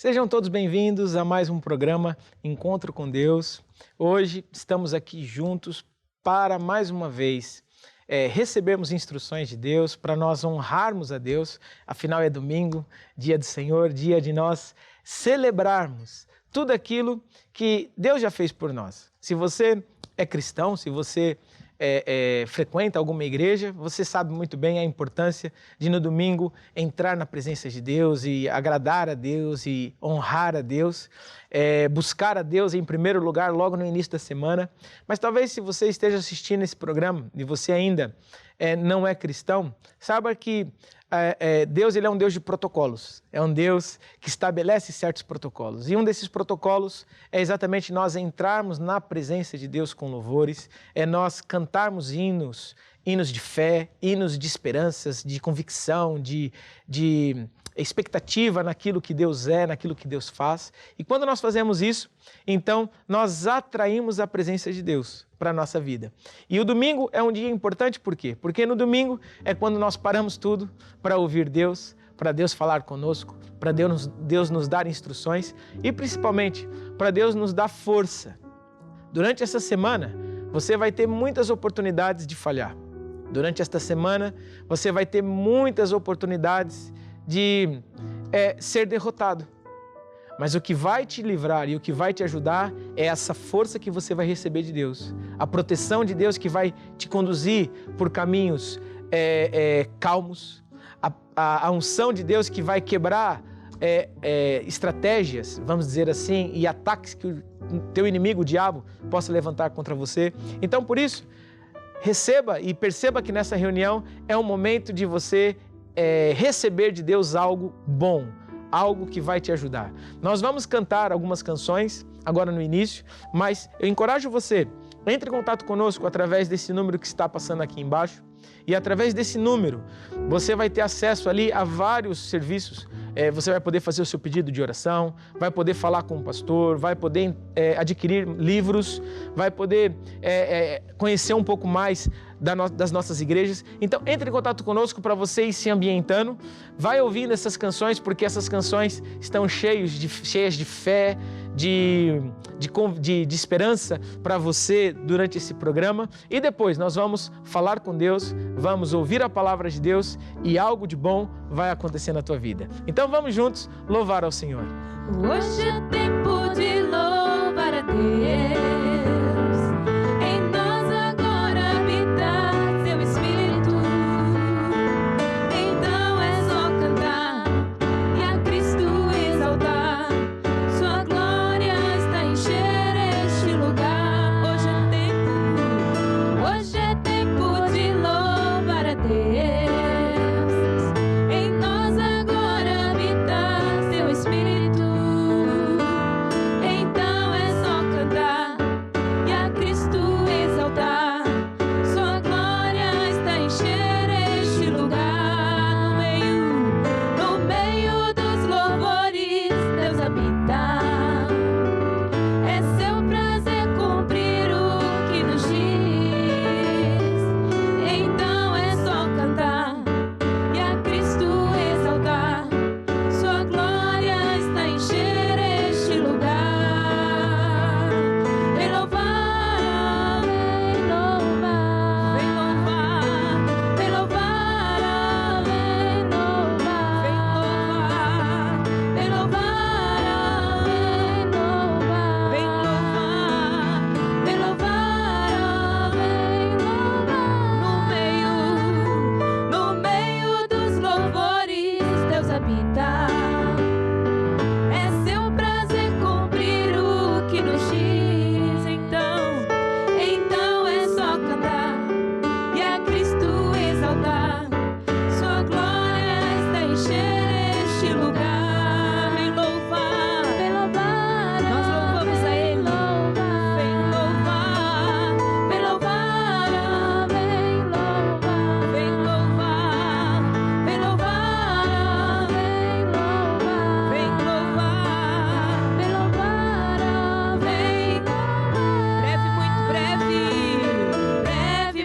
Sejam todos bem-vindos a mais um programa Encontro com Deus. Hoje estamos aqui juntos para mais uma vez recebermos instruções de Deus, para nós honrarmos a Deus. Afinal é domingo, dia do Senhor, dia de nós celebrarmos tudo aquilo que Deus já fez por nós. Se você é cristão, se você frequenta alguma igreja, você sabe muito bem a importância de no domingo entrar na presença de Deus e agradar a Deus e honrar a Deus, buscar a Deus em primeiro lugar logo no início da semana. Mas talvez se você esteja assistindo esse programa e você ainda não é cristão, saiba que Deus ele é um Deus de protocolos, é um Deus que estabelece certos protocolos. E um desses protocolos é exatamente nós entrarmos na presença de Deus com louvores, é nós cantarmos hinos de fé, hinos de esperanças, de convicção, de expectativa naquilo que Deus é, naquilo que Deus faz. E quando nós fazemos isso, então nós atraímos a presença de Deus para a nossa vida. E o domingo é um dia importante, por quê? Porque no domingo é quando nós paramos tudo para ouvir Deus, para Deus falar conosco, para Deus nos dar instruções e principalmente para Deus nos dar força. Durante essa semana, você vai ter muitas oportunidades de falhar. Durante esta semana, você vai ter muitas oportunidades de ser derrotado. Mas o que vai te livrar e o que vai te ajudar é essa força que você vai receber de Deus. A proteção de Deus que vai te conduzir por caminhos calmos. A unção de Deus que vai quebrar estratégias, vamos dizer assim, e ataques que o teu inimigo, o diabo, possa levantar contra você. Então, por isso, receba e perceba que nessa reunião é um momento de você receber de Deus algo bom, algo que vai te ajudar. Nós vamos cantar algumas canções agora no início, mas eu encorajo você, entre em contato conosco através desse número que está passando aqui embaixo e através desse número você vai ter acesso ali a vários serviços. Você vai poder fazer o seu pedido de oração, vai poder falar com o pastor, vai poder adquirir livros, vai poder conhecer um pouco mais das nossas igrejas. Então, entre em contato conosco para você ir se ambientando. Vai ouvindo essas canções, porque essas canções estão cheias de fé, de esperança para você durante esse programa. E depois nós vamos falar com Deus, vamos ouvir a palavra de Deus e algo de bom vai acontecer na tua vida. Então vamos juntos louvar ao Senhor. Hoje é tempo de louvar a Deus. Em nós agora habita seu Espírito. Então é só cantar e a Cristo exaltar. Sua glória está a encher este lugar. Hoje é tempo de louvar a Deus.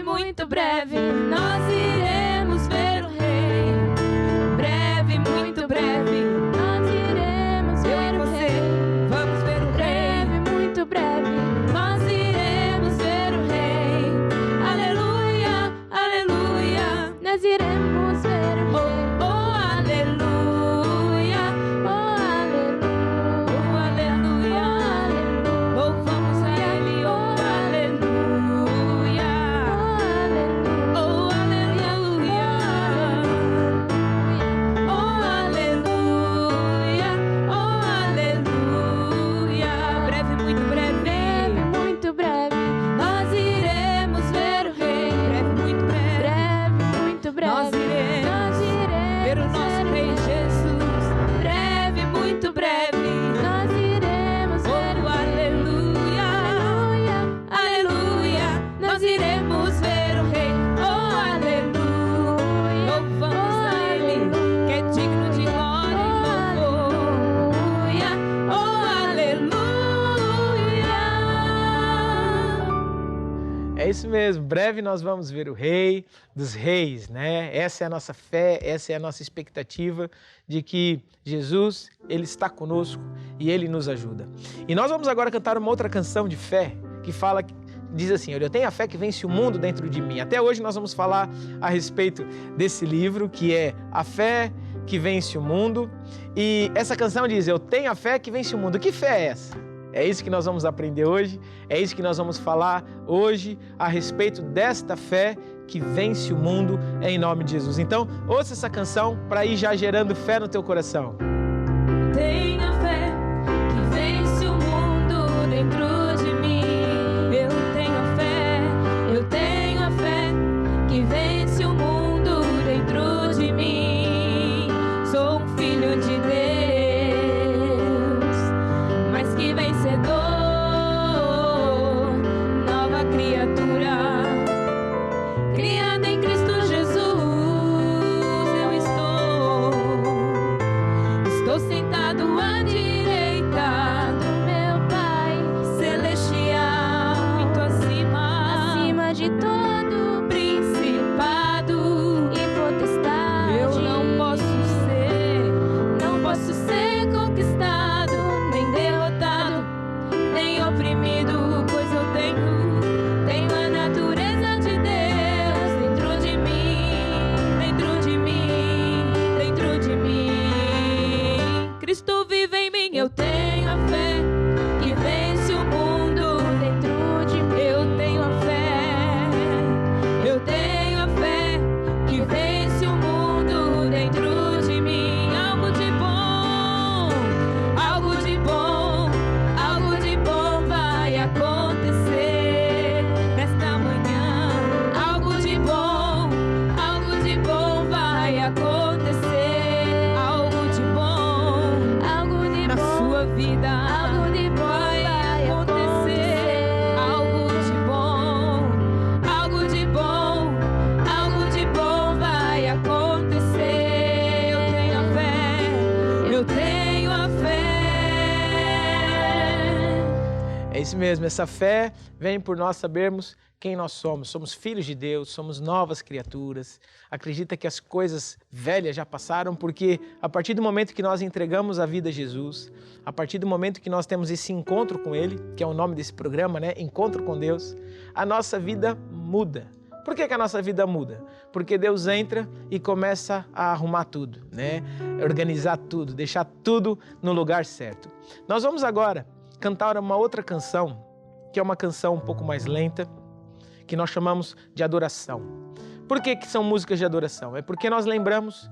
Muito breve, nós iremos ver É isso mesmo, breve nós vamos ver o Rei dos Reis, né? Essa é a nossa fé, essa é a nossa expectativa de que Jesus, Ele está conosco e Ele nos ajuda. E nós vamos agora cantar uma outra canção de fé que diz assim: eu tenho a fé que vence o mundo dentro de mim. Até hoje nós vamos falar a respeito desse livro que é A Fé que Vence o Mundo. E essa canção diz: eu tenho a fé que vence o mundo. Que fé é essa? É isso que nós vamos aprender hoje, é isso que nós vamos falar hoje a respeito desta fé que vence o mundo em nome de Jesus. Então, ouça essa canção para ir já gerando fé no teu coração. Tenho a fé que vence o mundo dentro de mim. Eu tenho a fé que vence o mundo dentro de mim. Sou um filho de Deus, mais que vencedor, nova criatura, criada em Cristo Jesus. Eu estou sentado à direita do meu Pai celestial, muito acima de todo principado e potestade. Eu não posso ser conquistado, nem derrotado, nem oprimido, pois eu tenho a natureza de Deus dentro de mim, dentro de mim, dentro de mim. Cristo vive em mim, eu tenho a fé que vence o mundo dentro de mim. Eu tenho a fé que vence o mundo dentro de mim. Algo de bom vai acontecer nesta manhã. Algo de bom vai acontecer. Algo de bom na sua vida. Algo de bom vai acontecer. Algo de bom vai acontecer. Eu tenho a fé. É isso mesmo, essa fé vem por nós sabermos quem nós somos. Somos filhos de Deus, somos novas criaturas. Acredita que as coisas velhas já passaram, porque a partir do momento que nós entregamos a vida a Jesus, a partir do momento que nós temos esse encontro com Ele, que é o nome desse programa, né? Encontro com Deus, a nossa vida muda. Por que a nossa vida muda? Porque Deus entra e começa a arrumar tudo, né? Organizar tudo, deixar tudo no lugar certo. Nós vamos agora cantar uma outra canção, que é uma canção um pouco mais lenta, que nós chamamos de adoração. Por que são músicas de adoração? É porque nós lembramos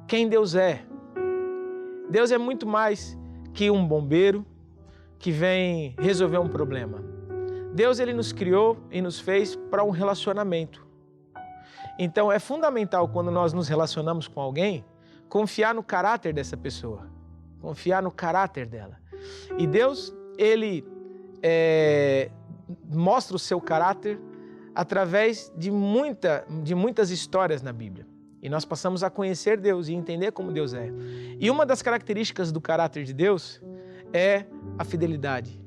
quem Deus é. Deus é muito mais que um bombeiro que vem resolver um problema. Deus, Ele nos criou e nos fez para um relacionamento. Então é fundamental, quando nós nos relacionamos com alguém, confiar no caráter dessa pessoa, confiar no caráter dela. E Deus, Ele mostra o seu caráter através de muitas histórias na Bíblia. E nós passamos a conhecer Deus e entender como Deus é. E uma das características do caráter de Deus é a fidelidade.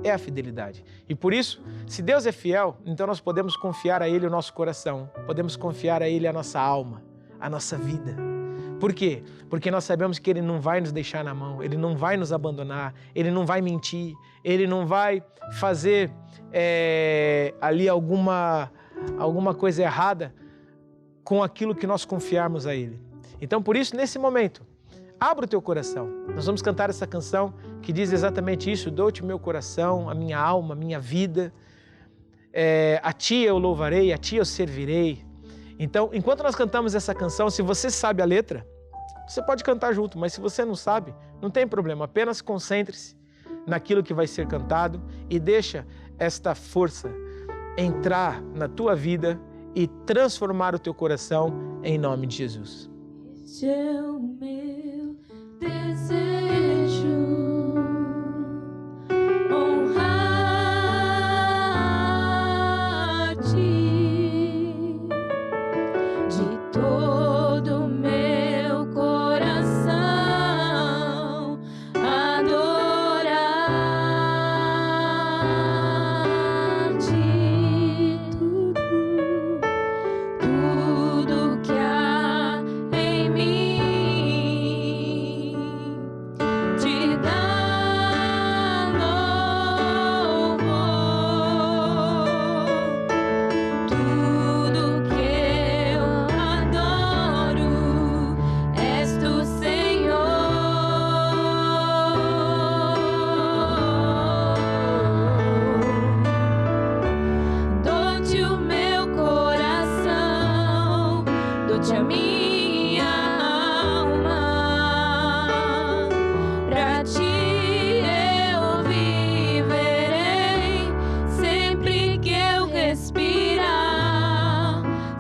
É a fidelidade. E por isso, se Deus é fiel, então nós podemos confiar a Ele o nosso coração, podemos confiar a Ele a nossa alma, a nossa vida. Por quê? Porque nós sabemos que Ele não vai nos deixar na mão, Ele não vai nos abandonar, Ele não vai mentir, Ele não vai fazer ali alguma coisa errada com aquilo que nós confiarmos a Ele. Então, por isso, nesse momento, abra o teu coração. Nós vamos cantar essa canção que diz exatamente isso: dou-te o meu coração, a minha alma, a minha vida. A Ti eu louvarei, a Ti eu servirei. Então, enquanto nós cantamos essa canção, se você sabe a letra, você pode cantar junto, mas se você não sabe, não tem problema. Apenas concentre-se naquilo que vai ser cantado e deixa esta força entrar na tua vida e transformar o teu coração em nome de Jesus. Este é o meu desejo, honrar-te de todo o meu coração, adorar-te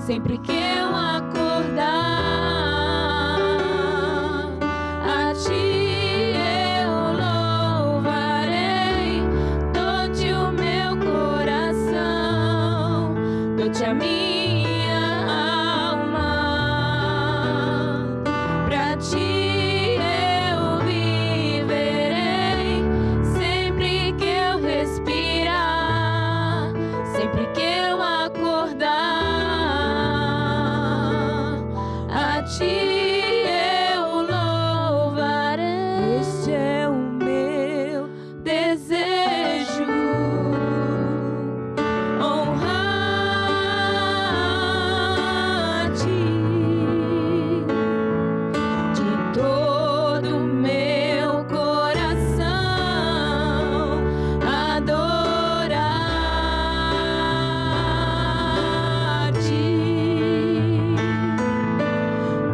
sempre que eu acordar. A ti eu louvarei, dou-te o meu coração, dou-te a minha alma. Pra ti eu viverei, sempre que eu respirar, sempre que eu acordar. A ti eu louvarei. Este é o meu desejo, honrar a ti de todo o meu coração, adorar a ti.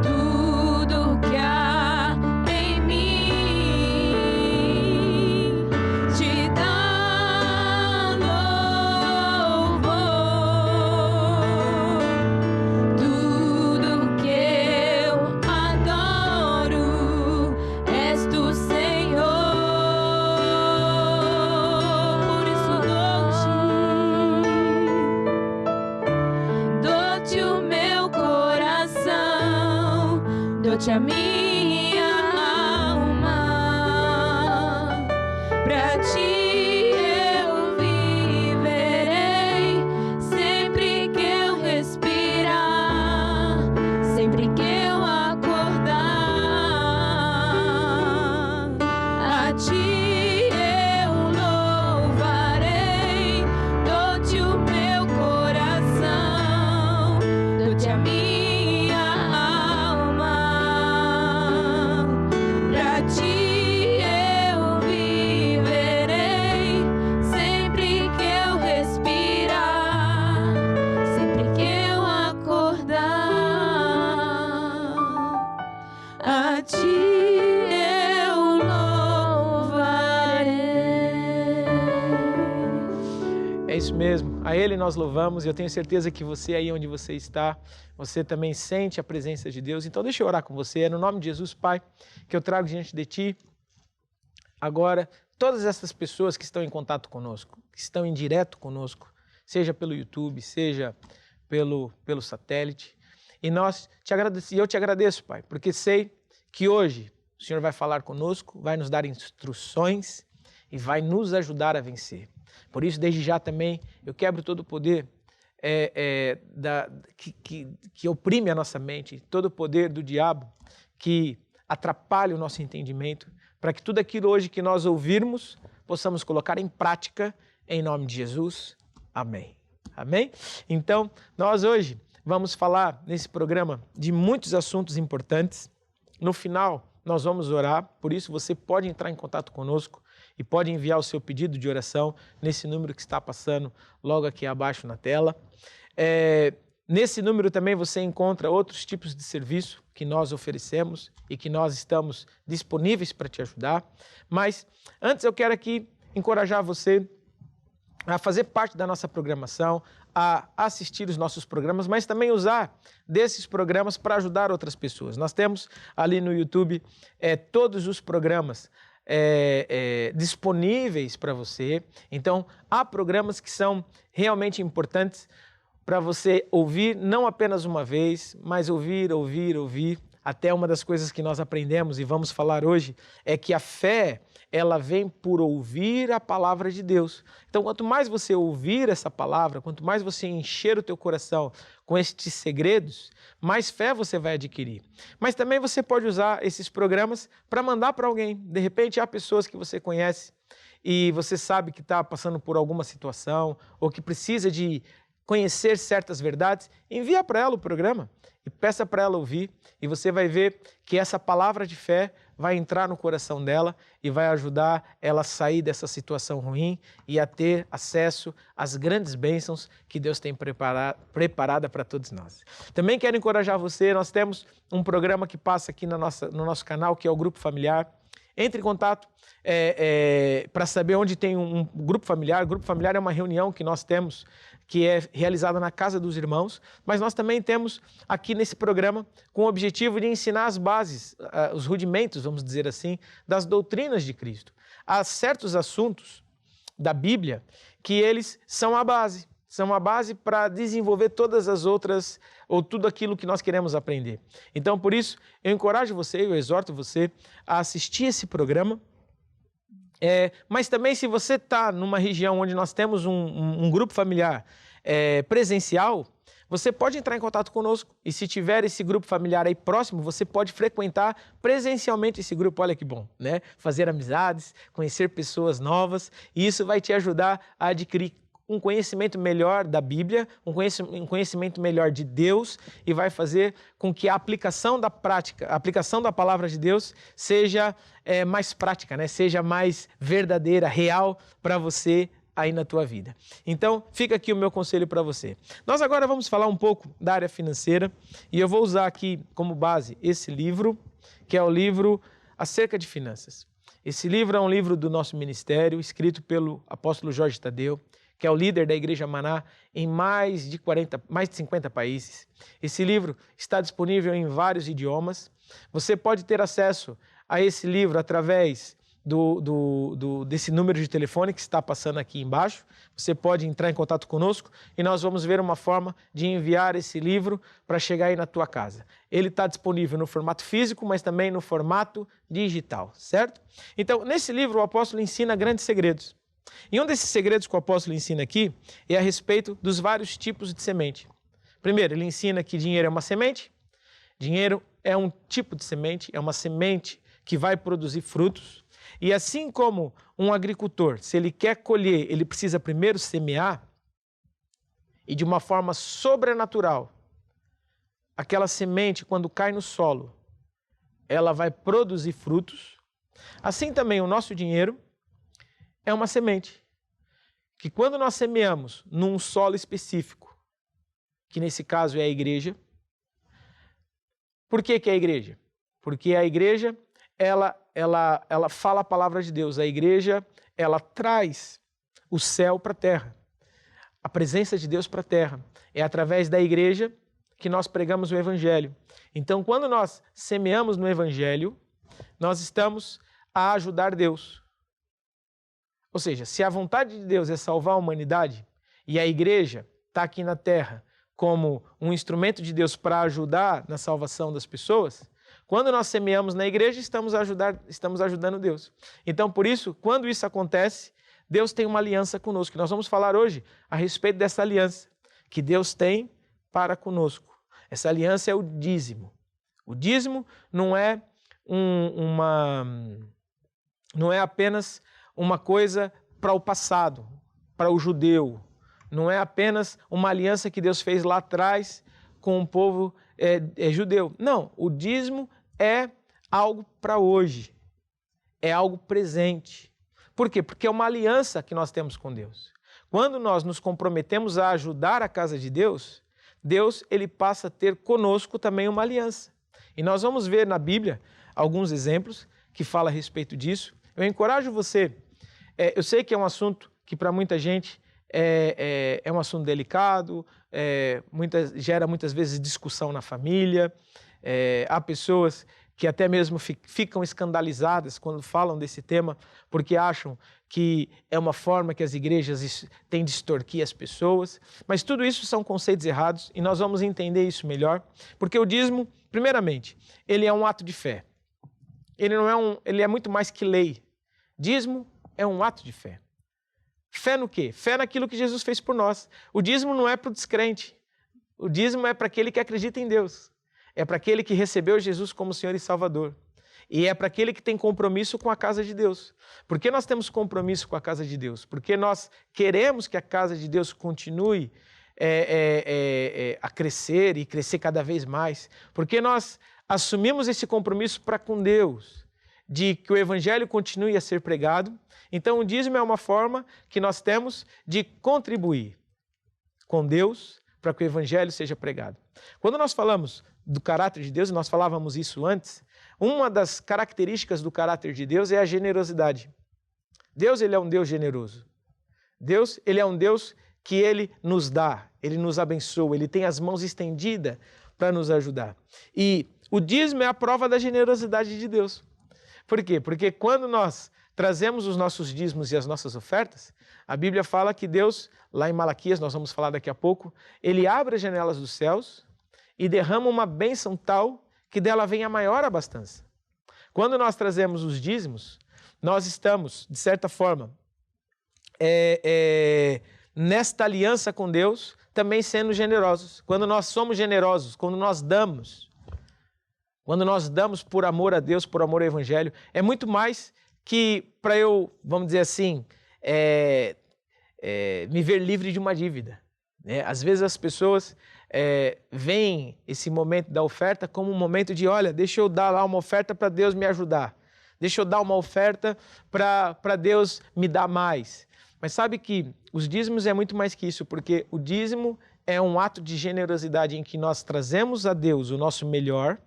Tudo que há em mim te dá louvor. Tudo que eu adoro és tu, Senhor. Por isso dou-te o meu coração, dou-te a minha alma. Pra ti eu viverei, sempre que eu respirar, sempre que eu acordar. A ti eu louvarei, dou-te o meu coração, dou-te a minha alma. Pra ti eu viverei, sempre que eu respirar, sempre que eu acordar. A ti eu louvarei. É isso mesmo, a Ele nós louvamos e eu tenho certeza que você aí onde você está, você também sente a presença de Deus. Então deixa eu orar com você, é no nome de Jesus, Pai, que eu trago diante de Ti agora todas essas pessoas que estão em contato conosco, que estão em direto conosco, seja pelo YouTube, seja pelo satélite. E eu te agradeço, Pai, porque sei que hoje o Senhor vai falar conosco, vai nos dar instruções e vai nos ajudar a vencer. Por isso, desde já também, eu quebro todo o poder que oprime a nossa mente, todo o poder do diabo que atrapalha o nosso entendimento, para que tudo aquilo hoje que nós ouvirmos, possamos colocar em prática, em nome de Jesus. Amém. Amém? Então, nós hoje vamos falar nesse programa de muitos assuntos importantes. No final, nós vamos orar, por isso você pode entrar em contato conosco e pode enviar o seu pedido de oração nesse número que está passando logo aqui abaixo na tela. Nesse número também você encontra outros tipos de serviço que nós oferecemos e que nós estamos disponíveis para te ajudar. Mas antes eu quero aqui encorajar você a fazer parte da nossa programação, a assistir os nossos programas, mas também usar desses programas para ajudar outras pessoas. Nós temos ali no YouTube todos os programas disponíveis para você. Então, há programas que são realmente importantes para você ouvir, não apenas uma vez, mas ouvir. Até uma das coisas que nós aprendemos e vamos falar hoje é que a fé, ela vem por ouvir a palavra de Deus. Então, quanto mais você ouvir essa palavra, quanto mais você encher o teu coração com estes segredos, mais fé você vai adquirir. Mas também você pode usar esses programas para mandar para alguém. De repente, há pessoas que você conhece e você sabe que está passando por alguma situação ou que precisa de conhecer certas verdades, envia para ela o programa e peça para ela ouvir, e você vai ver que essa palavra de fé vai entrar no coração dela e vai ajudar ela a sair dessa situação ruim e a ter acesso às grandes bênçãos que Deus tem preparada para todos nós. Também quero encorajar você, nós temos um programa que passa aqui no nosso canal, que é o Grupo Familiar. Entre em contato para saber onde tem um grupo familiar. Grupo familiar é uma reunião que nós temos, que é realizada na casa dos irmãos, mas nós também temos aqui nesse programa com o objetivo de ensinar as bases, os rudimentos, vamos dizer assim, das doutrinas de Cristo. Há certos assuntos da Bíblia que eles são a base para desenvolver todas as outras, ou tudo aquilo que nós queremos aprender. Então, por isso, eu encorajo você, eu exorto você a assistir esse programa. Mas também, se você está numa região onde nós temos um grupo familiar presencial, você pode entrar em contato conosco. E se tiver esse grupo familiar aí próximo, você pode frequentar presencialmente esse grupo. Olha que bom, né? Fazer amizades, conhecer pessoas novas, e isso vai te ajudar a adquirir um conhecimento melhor da Bíblia, um conhecimento melhor de Deus, e vai fazer com que a aplicação da prática, a aplicação da palavra de Deus seja mais prática, né? Seja mais verdadeira, real para você aí na tua vida. Então, fica aqui o meu conselho para você. Nós agora vamos falar um pouco da área financeira, e eu vou usar aqui como base esse livro, que é o livro Acerca de Finanças. Esse livro é um livro do nosso ministério, escrito pelo apóstolo Jorge Tadeu, que é o líder da Igreja Maná em mais de 50 países. Esse livro está disponível em vários idiomas. Você pode ter acesso a esse livro através desse número de telefone que está passando aqui embaixo. Você pode entrar em contato conosco e nós vamos ver uma forma de enviar esse livro para chegar aí na tua casa. Ele está disponível no formato físico, mas também no formato digital, certo? Então, nesse livro, o apóstolo ensina grandes segredos. E um desses segredos que o apóstolo ensina aqui é a respeito dos vários tipos de semente. Primeiro, ele ensina que dinheiro é uma semente. Dinheiro é um tipo de semente, é uma semente que vai produzir frutos. E assim como um agricultor, se ele quer colher, ele precisa primeiro semear, e de uma forma sobrenatural, aquela semente, quando cai no solo, ela vai produzir frutos. Assim também o nosso dinheiro é uma semente, que quando nós semeamos num solo específico, que nesse caso é a igreja. Por que é a igreja? Porque a igreja, ela fala a palavra de Deus. A igreja, ela traz o céu para a terra, a presença de Deus para a terra. É através da igreja que nós pregamos o evangelho. Então, quando nós semeamos no evangelho, nós estamos a ajudar Deus. Ou seja, se a vontade de Deus é salvar a humanidade e a igreja está aqui na terra como um instrumento de Deus para ajudar na salvação das pessoas, quando nós semeamos na igreja, estamos ajudando Deus. Então, por isso, quando isso acontece, Deus tem uma aliança conosco. Nós vamos falar hoje a respeito dessa aliança que Deus tem para conosco. Essa aliança é o dízimo. O dízimo não é não é apenas uma coisa para o passado, para o judeu. Não é apenas uma aliança que Deus fez lá atrás com o povo judeu. Não, o dízimo é algo para hoje, é algo presente. Por quê? Porque é uma aliança que nós temos com Deus. Quando nós nos comprometemos a ajudar a casa de Deus, Deus ele passa a ter conosco também uma aliança. E nós vamos ver na Bíblia alguns exemplos que falam a respeito disso. Eu encorajo você. Eu sei que é um assunto que para muita gente é um assunto delicado, gera muitas vezes discussão na família. Há pessoas que até mesmo ficam escandalizadas quando falam desse tema, porque acham que é uma forma que as igrejas têm de extorquir as pessoas. Mas tudo isso são conceitos errados e nós vamos entender isso melhor, porque o dízimo, primeiramente, ele é um ato de fé. Ele é muito mais que lei. Dízimo é um ato de fé. Fé no quê? Fé naquilo que Jesus fez por nós. O dízimo não é para o descrente. O dízimo é para aquele que acredita em Deus. É para aquele que recebeu Jesus como Senhor e Salvador. E é para aquele que tem compromisso com a casa de Deus. Por que nós temos compromisso com a casa de Deus? Porque nós queremos que a casa de Deus continue a crescer e crescer cada vez mais. Porque nós assumimos esse compromisso para com Deus, de que o evangelho continue a ser pregado. Então o dízimo é uma forma que nós temos de contribuir com Deus para que o evangelho seja pregado. Quando nós falamos do caráter de Deus, nós falávamos isso antes, uma das características do caráter de Deus é a generosidade. Deus, ele é um Deus generoso. Deus, ele é um Deus que ele nos dá, ele nos abençoa, ele tem as mãos estendidas para nos ajudar. E o dízimo é a prova da generosidade de Deus. Por quê? Porque quando nós trazemos os nossos dízimos e as nossas ofertas, a Bíblia fala que Deus, lá em Malaquias, nós vamos falar daqui a pouco, ele abre as janelas dos céus e derrama uma bênção tal que dela vem a maior abastança. Quando nós trazemos os dízimos, nós estamos, de certa forma, nesta aliança com Deus, também sendo generosos. Quando nós somos generosos, quando nós damos por amor a Deus, por amor ao Evangelho, é muito mais que para eu, vamos dizer assim, me ver livre de uma dívida. Né? Às vezes as pessoas veem esse momento da oferta como um momento de, olha, deixa eu dar lá uma oferta para Deus me ajudar. Deixa eu dar uma oferta para Deus me dar mais. Mas sabe que os dízimos é muito mais que isso, porque o dízimo é um ato de generosidade em que nós trazemos a Deus o nosso melhor,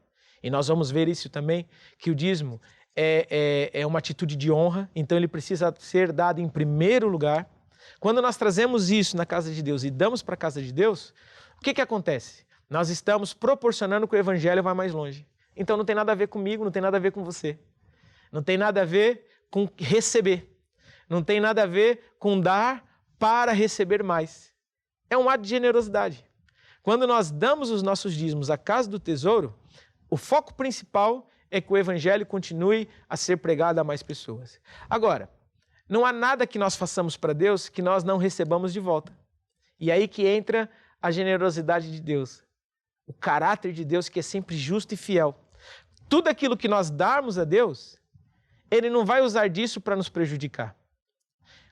e nós vamos ver isso também, que o dízimo é uma atitude de honra, então ele precisa ser dado em primeiro lugar. Quando nós trazemos isso na casa de Deus e damos para a casa de Deus, o que acontece? Nós estamos proporcionando que o Evangelho vá mais longe. Então não tem nada a ver comigo, não tem nada a ver com você. Não tem nada a ver com receber. Não tem nada a ver com dar para receber mais. É um ato de generosidade. Quando nós damos os nossos dízimos à casa do tesouro, o foco principal é que o Evangelho continue a ser pregado a mais pessoas. Agora, não há nada que nós façamos para Deus que nós não recebamos de volta. E aí que entra a generosidade de Deus. O caráter de Deus que é sempre justo e fiel. Tudo aquilo que nós darmos a Deus, Ele não vai usar disso para nos prejudicar.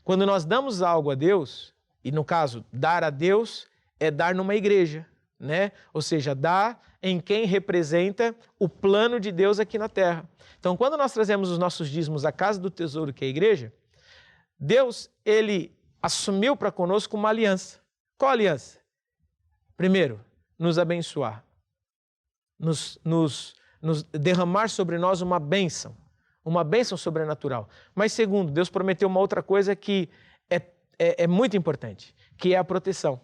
Quando nós damos algo a Deus, e no caso, dar a Deus é dar numa igreja, né? Ou seja, dar em quem representa o plano de Deus aqui na terra. Então, quando nós trazemos os nossos dízimos à casa do tesouro, que é a igreja, Deus, ele assumiu para conosco uma aliança. Qual aliança? Primeiro, nos abençoar. Nos derramar sobre nós uma bênção sobrenatural. Mas segundo, Deus prometeu uma outra coisa que é muito importante, que é a proteção.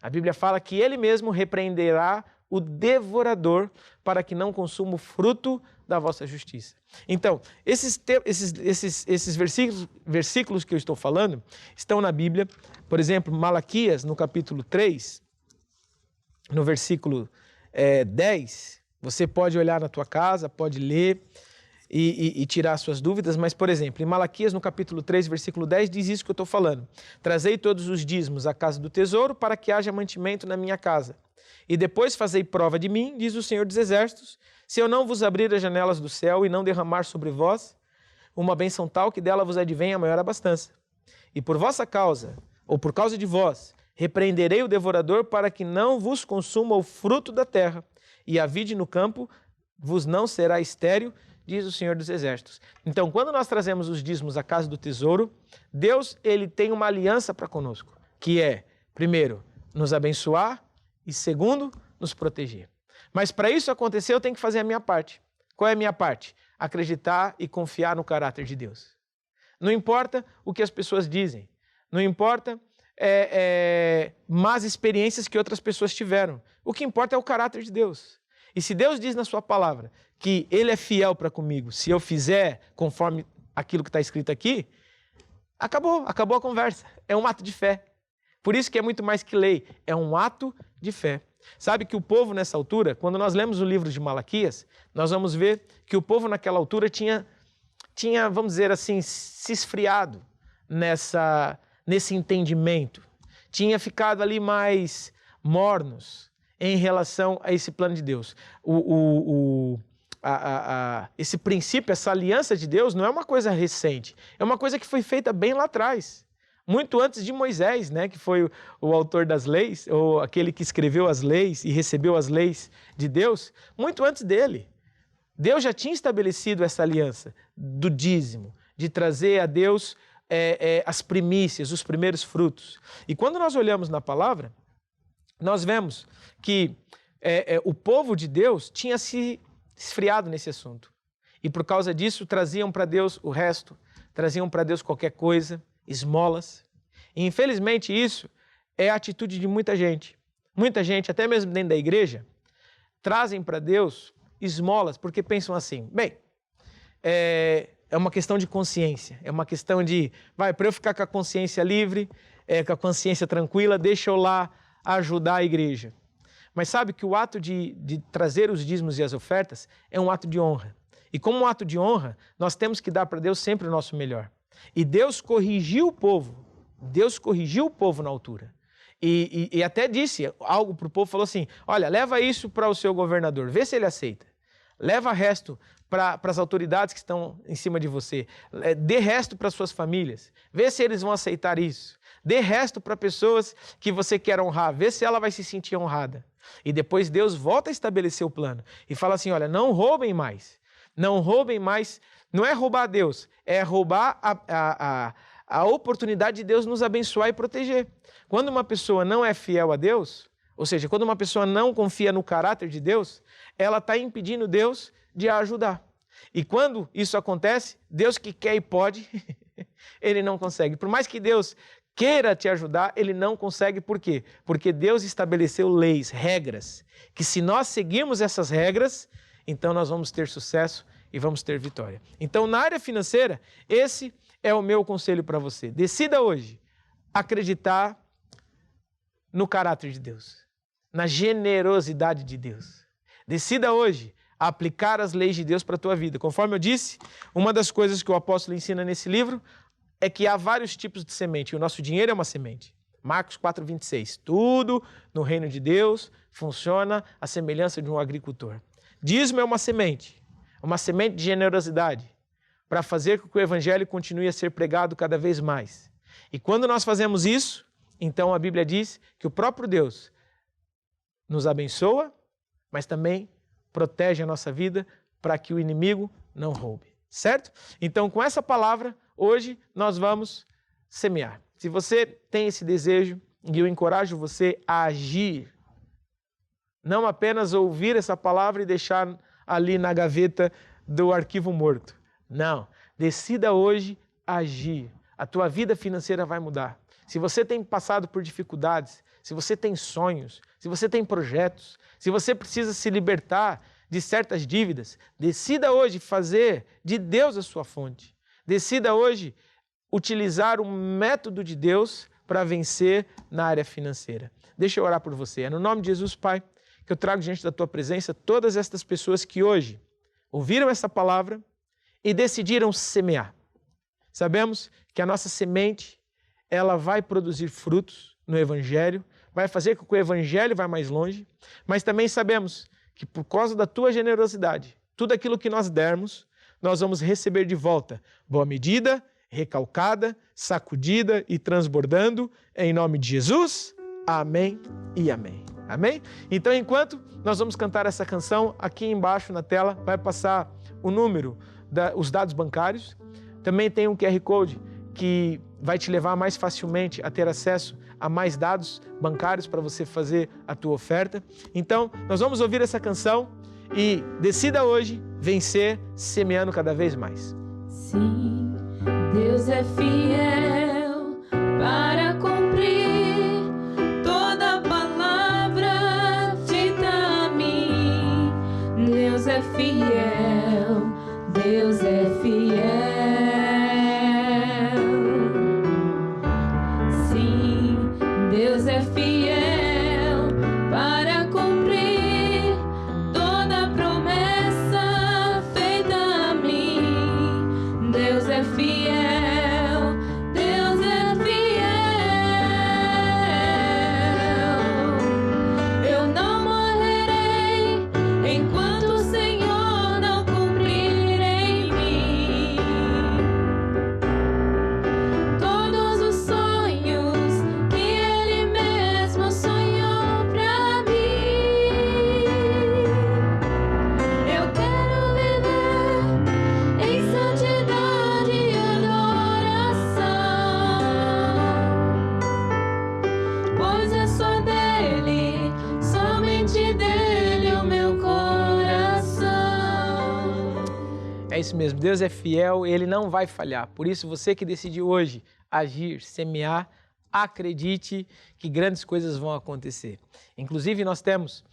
A Bíblia fala que Ele mesmo repreenderá o devorador para que não consuma o fruto da vossa justiça. Então, esses versículos que eu estou falando estão na Bíblia. Por exemplo, Malaquias, no capítulo 3, no versículo 10, você pode olhar na tua casa, pode ler e tirar suas dúvidas, mas, por exemplo, em Malaquias, no capítulo 3, versículo 10, diz isso que eu estou falando. Trazei todos os dízimos à casa do tesouro para que haja mantimento na minha casa. E depois fazei prova de mim, diz o Senhor dos Exércitos, se eu não vos abrir as janelas do céu e não derramar sobre vós uma bênção tal que dela vos advenha a maior abastança. E por vossa causa, ou por causa de vós, repreenderei o devorador para que não vos consuma o fruto da terra, e a vide no campo vos não será estéril, diz o Senhor dos Exércitos. Então, quando nós trazemos os dízimos à casa do tesouro, Deus, ele tem uma aliança para conosco, que é, primeiro, nos abençoar e, segundo, nos proteger. Mas para isso acontecer, eu tenho que fazer a minha parte. Qual é a minha parte? Acreditar e confiar no caráter de Deus. Não importa o que as pessoas dizem, não importa más experiências que outras pessoas tiveram. O que importa é o caráter de Deus. E se Deus diz na sua palavra que Ele é fiel para comigo, se eu fizer conforme aquilo que está escrito aqui, acabou a conversa. É um ato de fé. Por isso que é muito mais que lei, é um ato de fé. Sabe que o povo nessa altura, quando nós lemos o livro de Malaquias, nós vamos ver que o povo naquela altura tinha, vamos dizer assim, se esfriado nesse entendimento. Tinha ficado ali mais mornos em relação a esse plano de Deus. Esse princípio, essa aliança de Deus não é uma coisa recente, é uma coisa que foi feita bem lá atrás, muito antes de Moisés, né, que foi o autor das leis, ou aquele que escreveu as leis e recebeu as leis de Deus, muito antes dele. Deus já tinha estabelecido essa aliança do dízimo, de trazer a Deus as primícias, os primeiros frutos. E quando nós olhamos na palavra, nós vemos que o povo de Deus tinha se esfriado nesse assunto. E por causa disso, traziam para Deus o resto, traziam para Deus qualquer coisa, esmolas. E infelizmente isso é a atitude de muita gente. Muita gente, até mesmo dentro da igreja, trazem para Deus esmolas porque pensam assim, bem, é uma questão de consciência, é uma questão de, para eu ficar com a consciência livre, com a consciência tranquila, deixa eu lá ajudar a igreja. Mas sabe que o ato de trazer os dízimos e as ofertas é um ato de honra. E como um ato de honra, nós temos que dar para Deus sempre o nosso melhor. E Deus corrigiu o povo na altura. E até disse algo para o povo, falou assim, olha, leva isso para o seu governador, vê se ele aceita. Leva resto para as autoridades que estão em cima de você. Dê resto para suas famílias, vê se eles vão aceitar isso. Dê resto para pessoas que você quer honrar, vê se ela vai se sentir honrada. E depois Deus volta a estabelecer o plano e fala assim, olha, não roubem mais. Não roubem mais, não é roubar a Deus, é roubar a oportunidade de Deus nos abençoar e proteger. Quando uma pessoa não é fiel a Deus, ou seja, quando uma pessoa não confia no caráter de Deus, ela está impedindo Deus de a ajudar. E quando isso acontece, Deus que quer e pode, ele não consegue. Por mais que Deus queira te ajudar, ele não consegue. Por quê? Porque Deus estabeleceu leis, regras, que se nós seguirmos essas regras, então nós vamos ter sucesso e vamos ter vitória. Então, na área financeira, esse é o meu conselho para você. Decida hoje acreditar no caráter de Deus, na generosidade de Deus. Decida hoje aplicar as leis de Deus para a tua vida. Conforme eu disse, uma das coisas que o apóstolo ensina nesse livro é que há vários tipos de semente. O nosso dinheiro é uma semente. Marcos 4:26. Tudo no reino de Deus funciona à semelhança de um agricultor. Dízimo é uma semente de generosidade, para fazer com que o evangelho continue a ser pregado cada vez mais. E quando nós fazemos isso, então a Bíblia diz que o próprio Deus nos abençoa, mas também protege a nossa vida para que o inimigo não roube, certo? Então, com essa palavra, hoje nós vamos semear. Se você tem esse desejo, e eu encorajo você a agir, não apenas ouvir essa palavra e deixar ali na gaveta do arquivo morto. Não, decida hoje agir. A tua vida financeira vai mudar. Se você tem passado por dificuldades, se você tem sonhos, se você tem projetos, se você precisa se libertar de certas dívidas, decida hoje fazer de Deus a sua fonte. Decida hoje utilizar o método de Deus para vencer na área financeira. Deixa eu orar por você. É no nome de Jesus, Pai, que eu trago diante da tua presença todas estas pessoas que hoje ouviram essa palavra e decidiram semear. Sabemos que a nossa semente, ela vai produzir frutos no Evangelho, vai fazer com que o Evangelho vá mais longe, mas também sabemos que por causa da tua generosidade, tudo aquilo que nós dermos, nós vamos receber de volta, boa medida, recalcada, sacudida e transbordando, em nome de Jesus, amém e amém. Amém? Então, enquanto nós vamos cantar essa canção, aqui embaixo na tela vai passar o número, os dados bancários. Também tem um QR Code que vai te levar mais facilmente a ter acesso a mais dados bancários para você fazer a tua oferta. Então, nós vamos ouvir essa canção e decida hoje vencer semeando cada vez mais. Sim, Deus é fiel para cumprir toda palavra dita a mim. Deus é fiel, Deus é fiel. Sim, Deus é fiel para cumprir toda promessa feita a mim. Deus é fiel, Deus é fiel. É isso mesmo, Deus é fiel, Ele não vai falhar. Por isso, você que decidiu hoje agir, semear, acredite que grandes coisas vão acontecer. Inclusive, nós temos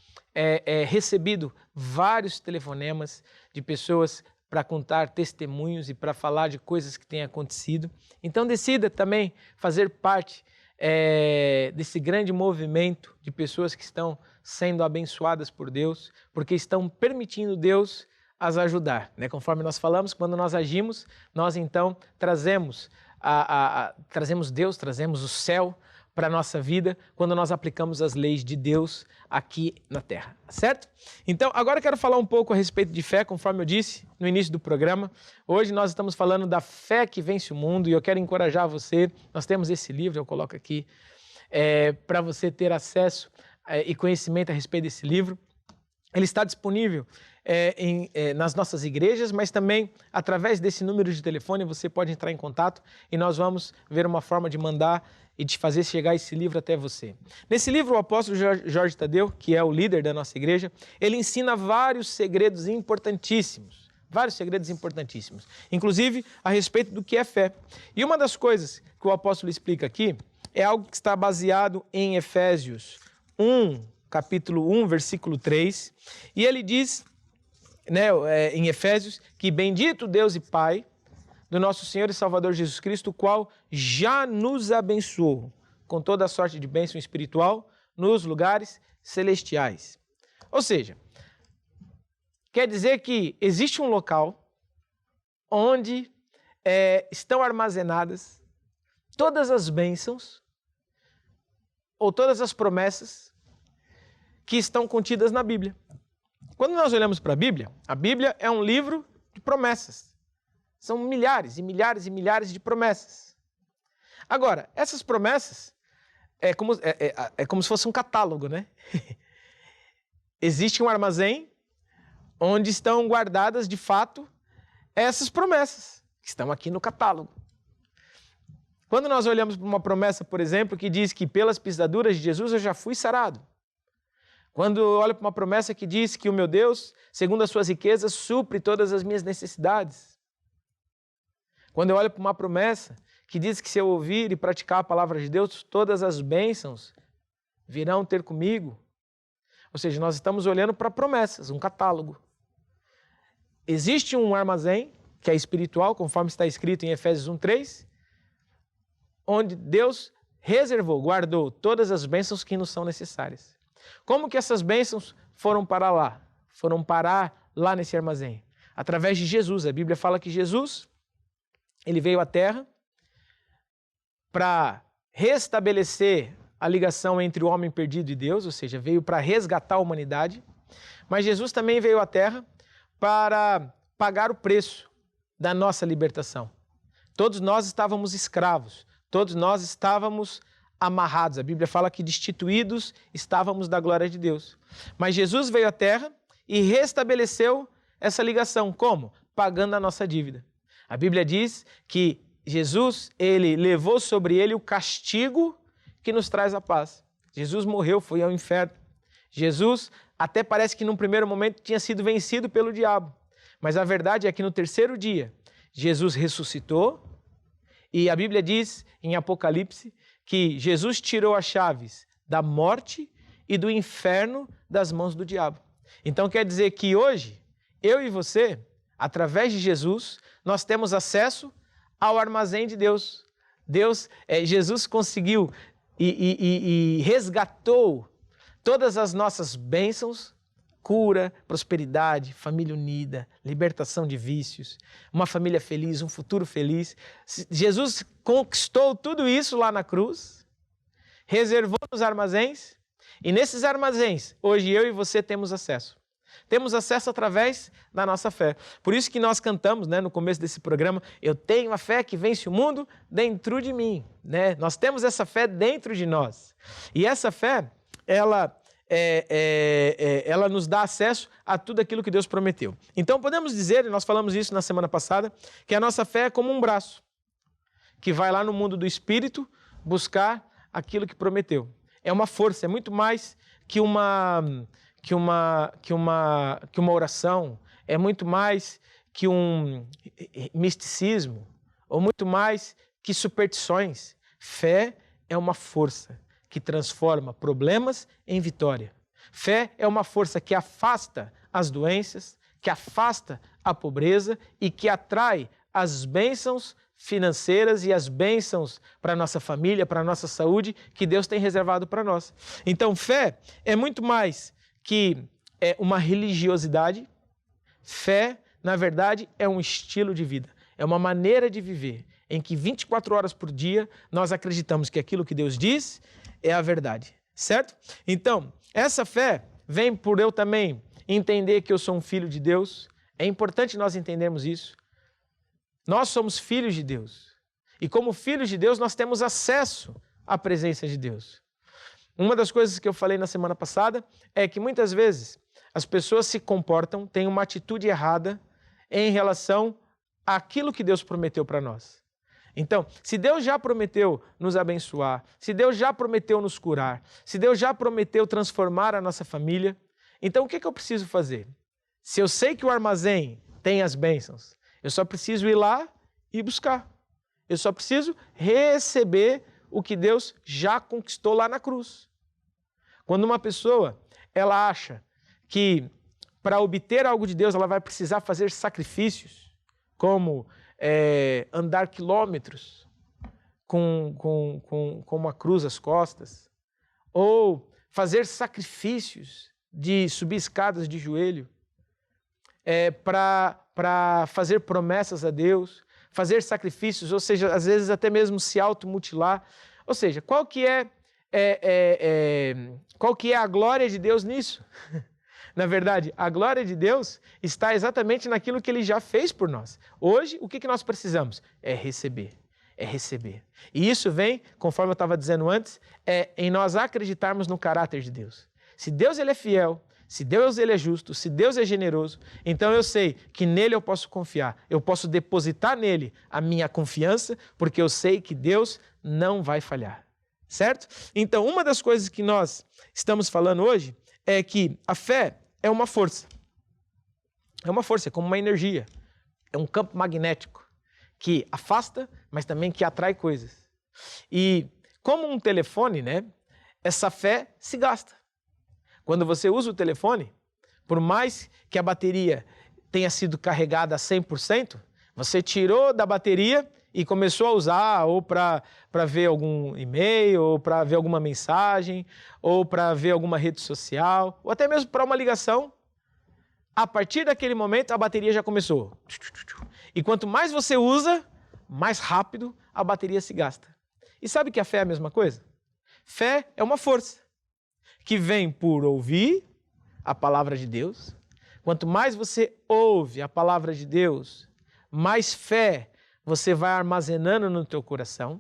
recebido vários telefonemas de pessoas para contar testemunhos e para falar de coisas que têm acontecido. Então, decida também fazer parte desse grande movimento de pessoas que estão sendo abençoadas por Deus, porque estão permitindo Deus as ajudar, né? Conforme nós falamos, quando nós agimos, nós então trazemos Deus, trazemos o céu para a nossa vida, quando nós aplicamos as leis de Deus aqui na terra, certo? Então, agora eu quero falar um pouco a respeito de fé, conforme eu disse no início do programa. Hoje nós estamos falando da fé que vence o mundo e eu quero encorajar você. Nós temos esse livro, eu coloco aqui, para você ter acesso e conhecimento a respeito desse livro. Ele está disponível nas nossas igrejas, mas também através desse número de telefone você pode entrar em contato e nós vamos ver uma forma de mandar e de fazer chegar esse livro até você. Nesse livro, o apóstolo Jorge Tadeu, que é o líder da nossa igreja, ele ensina vários segredos importantíssimos, inclusive a respeito do que é fé. E uma das coisas que o apóstolo explica aqui é algo que está baseado em Efésios 1, capítulo 1, versículo 3, e ele diz, em Efésios, que bendito Deus e Pai do nosso Senhor e Salvador Jesus Cristo, o qual já nos abençoou com toda a sorte de bênção espiritual nos lugares celestiais. Ou seja, quer dizer que existe um local onde estão armazenadas todas as bênçãos ou todas as promessas que estão contidas na Bíblia. Quando nós olhamos para a Bíblia é um livro de promessas. São milhares e milhares e milhares de promessas. Agora, essas promessas é como se fosse um catálogo, né? Existe um armazém onde estão guardadas, de fato, essas promessas que estão aqui no catálogo. Quando nós olhamos para uma promessa, por exemplo, que diz que pelas pisaduras de Jesus eu já fui sarado. Quando eu olho para uma promessa que diz que o meu Deus, segundo as suas riquezas, supre todas as minhas necessidades. Quando eu olho para uma promessa que diz que se eu ouvir e praticar a palavra de Deus, todas as bênçãos virão ter comigo. Ou seja, nós estamos olhando para promessas, um catálogo. Existe um armazém, que é espiritual, conforme está escrito em Efésios 1:3, onde Deus reservou, guardou todas as bênçãos que nos são necessárias. Como que essas bênçãos foram parar lá? Foram parar lá nesse armazém? Através de Jesus. A Bíblia fala que Jesus, ele veio à Terra para restabelecer a ligação entre o homem perdido e Deus, ou seja, veio para resgatar a humanidade. Mas Jesus também veio à Terra para pagar o preço da nossa libertação. Todos nós estávamos escravos, todos nós estávamos amarrados. A Bíblia fala que destituídos estávamos da glória de Deus. Mas Jesus veio à Terra e restabeleceu essa ligação. Como? Pagando a nossa dívida. A Bíblia diz que Jesus, ele levou sobre ele o castigo que nos traz a paz. Jesus morreu, foi ao inferno. Jesus até parece que num primeiro momento tinha sido vencido pelo diabo. Mas a verdade é que no terceiro dia, Jesus ressuscitou e a Bíblia diz em Apocalipse que Jesus tirou as chaves da morte e do inferno das mãos do diabo. Então quer dizer que hoje, eu e você, através de Jesus, nós temos acesso ao armazém de Deus. Jesus conseguiu e resgatou todas as nossas bênçãos, cura, prosperidade, família unida, libertação de vícios, uma família feliz, um futuro feliz. Jesus conquistou tudo isso lá na cruz, reservou nos armazéns, e nesses armazéns, hoje eu e você temos acesso. Temos acesso através da nossa fé. Por isso que nós cantamos, no começo desse programa, eu tenho a fé que vence o mundo dentro de mim. Nós temos essa fé dentro de nós. E essa fé, ela nos dá acesso a tudo aquilo que Deus prometeu. Então podemos dizer, e nós falamos isso na semana passada, que a nossa fé é como um braço que vai lá no mundo do Espírito buscar aquilo que prometeu. É uma força, é muito mais que uma oração, é muito mais que um misticismo, ou muito mais que superstições. Fé é uma força que transforma problemas em vitória. Fé é uma força que afasta as doenças, que afasta a pobreza e que atrai as bênçãos financeiras e as bênçãos para a nossa família, para a nossa saúde, que Deus tem reservado para nós. Então, fé é muito mais que uma religiosidade. Fé, na verdade, é um estilo de vida, é uma maneira de viver, em que 24 horas por dia nós acreditamos que aquilo que Deus diz é a verdade, certo? Então, essa fé vem por eu também entender que eu sou um filho de Deus. É importante nós entendermos isso. Nós somos filhos de Deus. E como filhos de Deus, nós temos acesso à presença de Deus. Uma das coisas que eu falei na semana passada é que muitas vezes as pessoas se comportam, têm uma atitude errada em relação àquilo que Deus prometeu para nós. Então, se Deus já prometeu nos abençoar, se Deus já prometeu nos curar, se Deus já prometeu transformar a nossa família, então o que eu preciso fazer? Se eu sei que o armazém tem as bênçãos, eu só preciso ir lá e buscar. Eu só preciso receber o que Deus já conquistou lá na cruz. Quando uma pessoa, ela acha que para obter algo de Deus ela vai precisar fazer sacrifícios, como andar quilômetros com uma cruz às costas, ou fazer sacrifícios de subir escadas de joelho, para fazer promessas a Deus, fazer sacrifícios, ou seja, às vezes até mesmo se automutilar. Ou seja, qual que é a glória de Deus nisso? Na verdade, a glória de Deus está exatamente naquilo que Ele já fez por nós. Hoje, o que nós precisamos? É receber. É receber. E isso vem, conforme eu estava dizendo antes, em nós acreditarmos no caráter de Deus. Se Deus ele é fiel, se Deus ele é justo, se Deus é generoso, então eu sei que nele eu posso confiar. Eu posso depositar nele a minha confiança, porque eu sei que Deus não vai falhar. Certo? Então, uma das coisas que nós estamos falando hoje é que a fé é uma força. É uma força, é como uma energia. É um campo magnético que afasta, mas também que atrai coisas. E como um telefone, né? Essa fé se gasta. Quando você usa o telefone, por mais que a bateria tenha sido carregada a 100%, você tirou da bateria e começou a usar ou para ver algum e-mail, ou para ver alguma mensagem, ou para ver alguma rede social, ou até mesmo para uma ligação. A partir daquele momento, a bateria já começou. E quanto mais você usa, mais rápido a bateria se gasta. E sabe que a fé é a mesma coisa? Fé é uma força que vem por ouvir a palavra de Deus. Quanto mais você ouve a palavra de Deus, mais fé você vai armazenando no teu coração.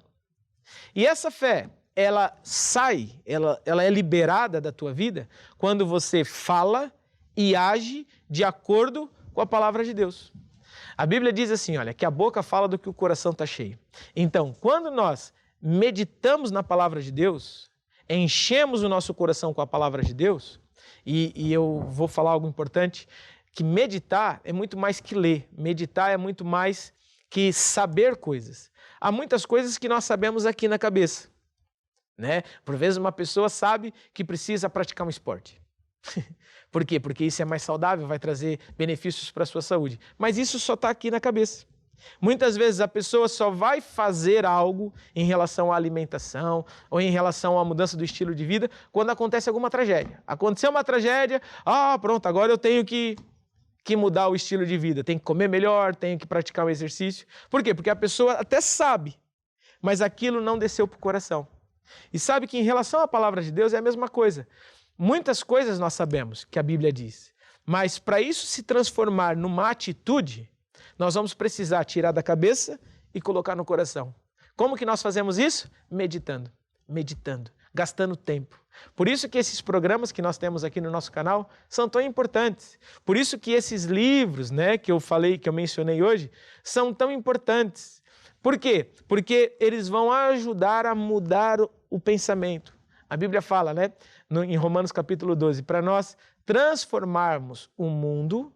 E essa fé, ela sai, ela é liberada da tua vida quando você fala e age de acordo com a palavra de Deus. A Bíblia diz assim, olha, que a boca fala do que o coração está cheio. Então, quando nós meditamos na palavra de Deus, enchemos o nosso coração com a palavra de Deus, e eu vou falar algo importante, que meditar é muito mais que ler, meditar é muito mais que saber coisas. Há muitas coisas que nós sabemos aqui na cabeça, né? Por vezes uma pessoa sabe que precisa praticar um esporte. Por quê? Porque isso é mais saudável, vai trazer benefícios para a sua saúde. Mas isso só está aqui na cabeça. Muitas vezes a pessoa só vai fazer algo em relação à alimentação ou em relação à mudança do estilo de vida quando acontece alguma tragédia. Aconteceu uma tragédia, pronto, agora eu tenho que mudar o estilo de vida, tenho que comer melhor, tenho que praticar um exercício. Por quê? Porque a pessoa até sabe, mas aquilo não desceu para o coração. E sabe que em relação à palavra de Deus é a mesma coisa. Muitas coisas nós sabemos que a Bíblia diz, mas para isso se transformar numa atitude, nós vamos precisar tirar da cabeça e colocar no coração. Como que nós fazemos isso? Meditando, gastando tempo. Por isso que esses programas que nós temos aqui no nosso canal são tão importantes. Por isso que esses livros, né, que eu falei, que eu mencionei hoje, são tão importantes. Por quê? Porque eles vão ajudar a mudar o pensamento. A Bíblia fala, né, em Romanos capítulo 12, para nós transformarmos o mundo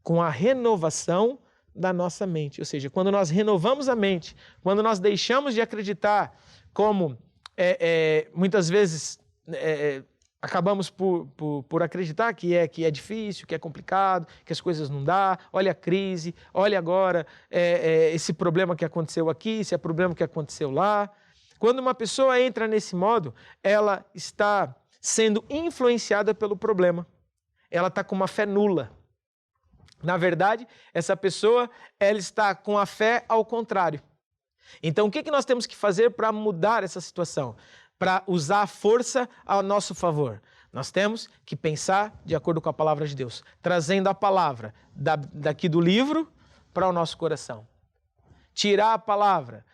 com a renovação da nossa mente. Ou seja, quando nós renovamos a mente, quando nós deixamos de acreditar como muitas vezes acabamos por acreditar que é difícil, que é complicado, que as coisas não dão, olha a crise, olha agora esse problema que aconteceu aqui, esse problema que aconteceu lá. Quando uma pessoa entra nesse modo, ela está sendo influenciada pelo problema. Ela está com uma fé nula. Na verdade, essa pessoa ela está com a fé ao contrário. Então, o que nós temos que fazer para mudar essa situação? Para usar a força ao nosso favor? Nós temos que pensar de acordo com a palavra de Deus, trazendo a palavra daqui do livro para o nosso coração. Tirar a palavra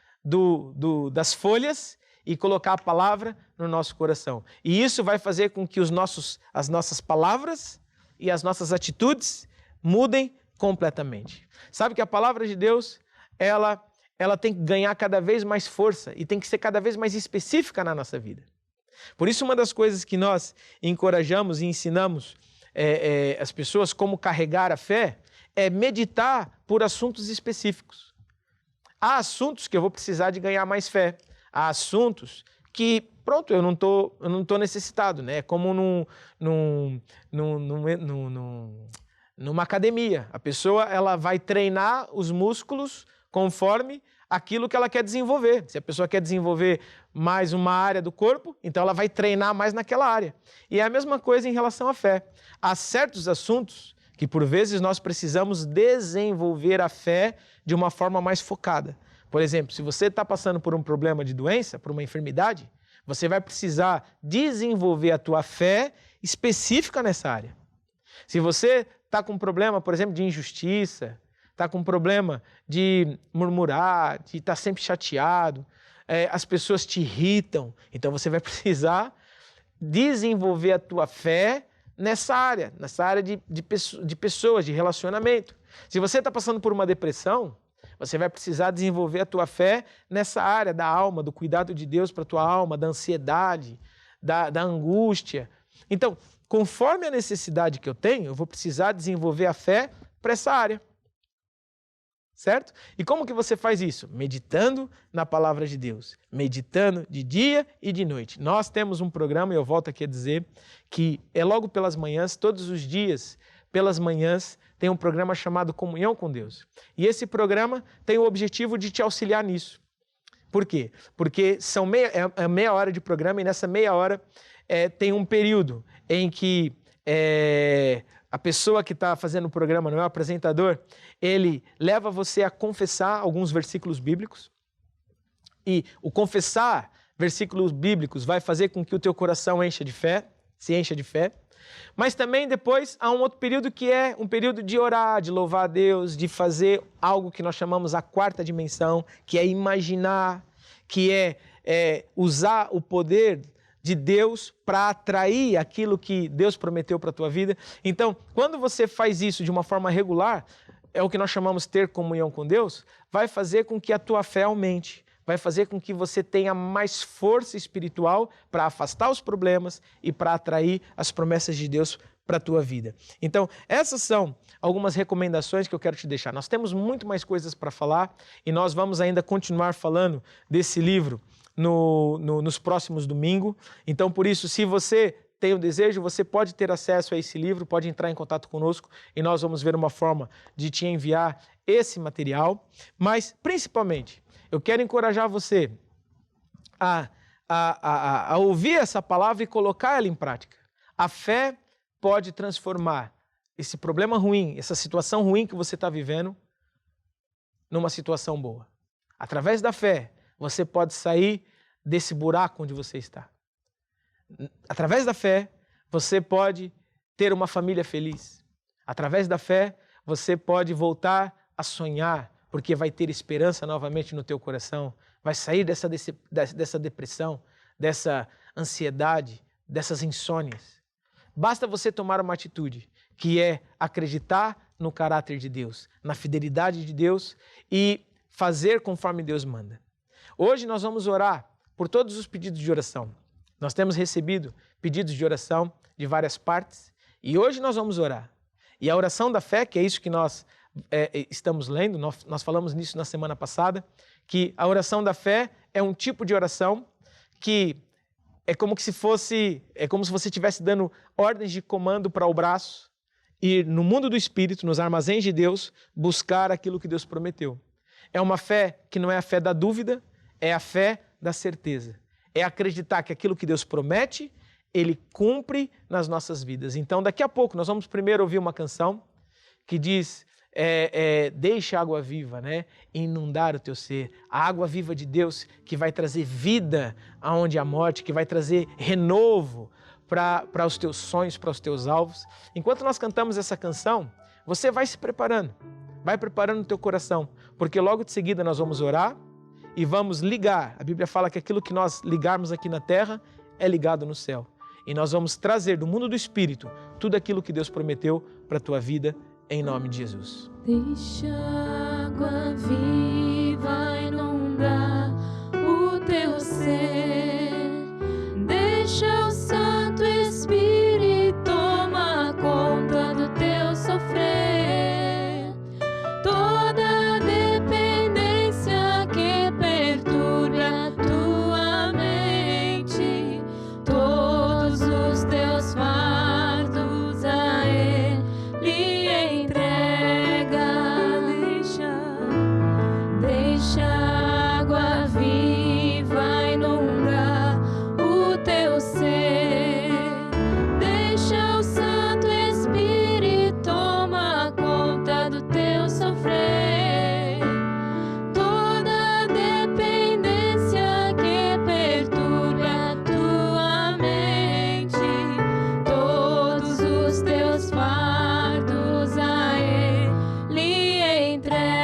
das folhas e colocar a palavra no nosso coração. E isso vai fazer com que as nossas palavras e as nossas atitudes mudem completamente. Sabe que a palavra de Deus, ela tem que ganhar cada vez mais força e tem que ser cada vez mais específica na nossa vida. Por isso, uma das coisas que nós encorajamos e ensinamos as pessoas como carregar a fé é meditar por assuntos específicos. Há assuntos que eu vou precisar de ganhar mais fé. Há assuntos que, pronto, eu não tô necessitado, né? É como numa academia. A pessoa ela vai treinar os músculos conforme aquilo que ela quer desenvolver. Se a pessoa quer desenvolver mais uma área do corpo, então ela vai treinar mais naquela área. E é a mesma coisa em relação à fé. Há certos assuntos que, por vezes, nós precisamos desenvolver a fé de uma forma mais focada. Por exemplo, se você está passando por um problema de doença, por uma enfermidade, você vai precisar desenvolver a tua fé específica nessa área. Se você está com um problema, por exemplo, de injustiça, está com um problema de murmurar, de estar sempre chateado, as pessoas te irritam, então você vai precisar desenvolver a tua fé nessa área de pessoas, de relacionamento. Se você está passando por uma depressão, você vai precisar desenvolver a tua fé nessa área da alma, do cuidado de Deus para a tua alma, da ansiedade, da angústia. Então, conforme a necessidade que eu tenho, eu vou precisar desenvolver a fé para essa área. Certo? E como que você faz isso? Meditando na palavra de Deus. Meditando de dia e de noite. Nós temos um programa, e eu volto aqui a dizer, que é logo pelas manhãs, todos os dias, pelas manhãs, tem um programa chamado Comunhão com Deus. E esse programa tem o objetivo de te auxiliar nisso. Por quê? Porque é meia hora de programa e nessa meia hora tem um período em que a pessoa que está fazendo o programa, não é o apresentador, ele leva você a confessar alguns versículos bíblicos. E o confessar versículos bíblicos vai fazer com que o teu coração se encha de fé. Mas também depois há um outro período que é um período de orar, de louvar a Deus, de fazer algo que nós chamamos a quarta dimensão, que é imaginar, que é usar o poder de Deus para atrair aquilo que Deus prometeu para a tua vida. Então, quando você faz isso de uma forma regular, é o que nós chamamos ter comunhão com Deus, vai fazer com que a tua fé aumente, vai fazer com que você tenha mais força espiritual para afastar os problemas e para atrair as promessas de Deus para a tua vida. Então, essas são algumas recomendações que eu quero te deixar. Nós temos muito mais coisas para falar e nós vamos ainda continuar falando desse livro nos próximos domingos. Então, por isso, se você tem o desejo, você pode ter acesso a esse livro, pode entrar em contato conosco e nós vamos ver uma forma de te enviar esse material. Mas, principalmente, eu quero encorajar você a ouvir essa palavra e colocar ela em prática. A fé pode transformar esse problema ruim, essa situação ruim que você está vivendo, numa situação boa. Através da fé, você pode sair desse buraco onde você está. Através da fé, você pode ter uma família feliz. Através da fé, você pode voltar a sonhar, porque vai ter esperança novamente no teu coração, vai sair dessa depressão, dessa ansiedade, dessas insônias. Basta você tomar uma atitude, que é acreditar no caráter de Deus, na fidelidade de Deus e fazer conforme Deus manda. Hoje nós vamos orar por todos os pedidos de oração. Nós temos recebido pedidos de oração de várias partes e hoje nós vamos orar. E a oração da fé, que é isso que nós estamos lendo, nós falamos nisso na semana passada, que a oração da fé é um tipo de oração que é como se você estivesse dando ordens de comando para o braço e no mundo do Espírito, nos armazéns de Deus, buscar aquilo que Deus prometeu. É uma fé que não é a fé da dúvida, é a fé da certeza. É acreditar que aquilo que Deus promete, Ele cumpre nas nossas vidas. Então, daqui a pouco, nós vamos primeiro ouvir uma canção que diz, deixa a água viva, né? Inundar o teu ser. A água viva de Deus que vai trazer vida aonde há morte, que vai trazer renovo para os teus sonhos, para os teus alvos. Enquanto nós cantamos essa canção, você vai se preparando. Vai preparando o teu coração, porque logo de seguida nós vamos orar e vamos ligar. A Bíblia fala que aquilo que nós ligarmos aqui na terra é ligado no céu. E nós vamos trazer do mundo do Espírito tudo aquilo que Deus prometeu para a tua vida, em nome de Jesus. Deixa a água viva inundar o teu ser. Deixa o Santo Espírito tomar conta do teu sofrer. Toda dependência que perturbe a tua mente, todos os teus fardos a Ele entrega. Deixa a água viva inundar o teu ser. Deixa o Santo Espírito tomar conta do teu sofrer. Toda dependência que perturbe a tua mente, todos os teus fardos a Ele entrega.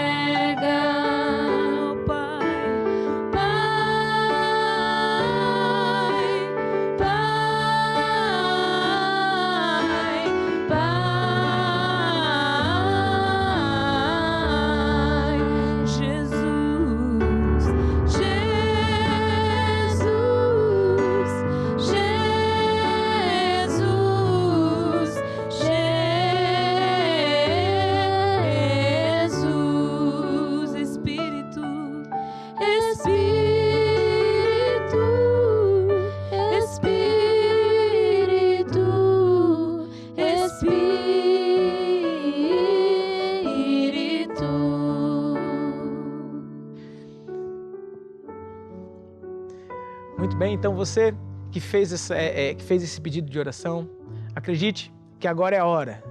Muito bem, então você que fez esse pedido de oração, acredite que agora é a hora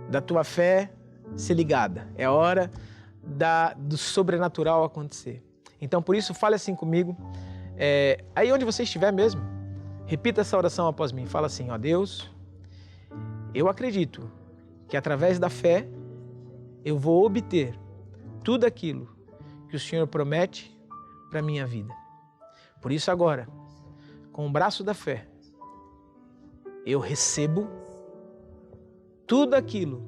da tua fé ser ligada, é a hora do sobrenatural acontecer. Então, por isso, fale assim comigo, aí onde você estiver mesmo, repita essa oração após mim, fala assim, ó Deus, eu acredito que através da fé eu vou obter tudo aquilo que o Senhor promete para a minha vida. Por isso agora, com o braço da fé, eu recebo tudo aquilo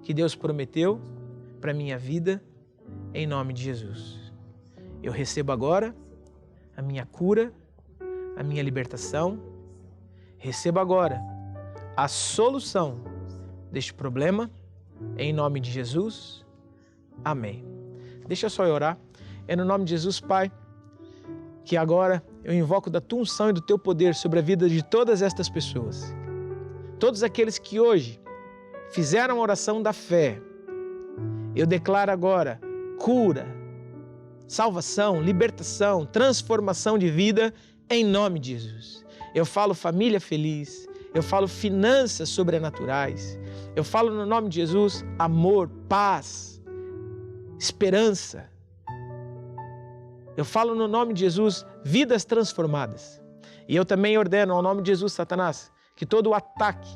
que Deus prometeu para a minha vida, em nome de Jesus. Eu recebo agora a minha cura, a minha libertação, recebo agora a solução deste problema, em nome de Jesus. Amém. Deixa só eu orar. É no nome de Jesus, Pai, que agora eu invoco da tua unção e do teu poder sobre a vida de todas estas pessoas. Todos aqueles que hoje fizeram a oração da fé, eu declaro agora cura, salvação, libertação, transformação de vida em nome de Jesus. Eu falo família feliz, eu falo finanças sobrenaturais, eu falo no nome de Jesus amor, paz, esperança. Eu falo no nome de Jesus, vidas transformadas. E eu também ordeno ao nome de Jesus, Satanás, que todo o ataque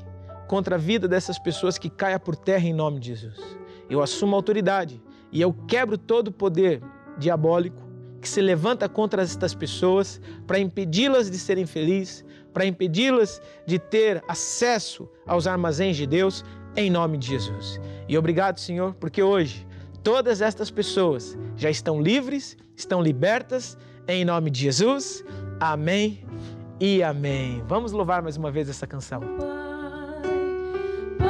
contra a vida dessas pessoas que caia por terra em nome de Jesus. Eu assumo a autoridade e eu quebro todo o poder diabólico que se levanta contra estas pessoas para impedi-las de serem felizes, para impedi-las de ter acesso aos armazéns de Deus em nome de Jesus. E obrigado, Senhor, porque hoje todas estas pessoas já estão livres, estão libertas, em nome de Jesus. Amém e amém. Vamos louvar mais uma vez essa canção. Pai,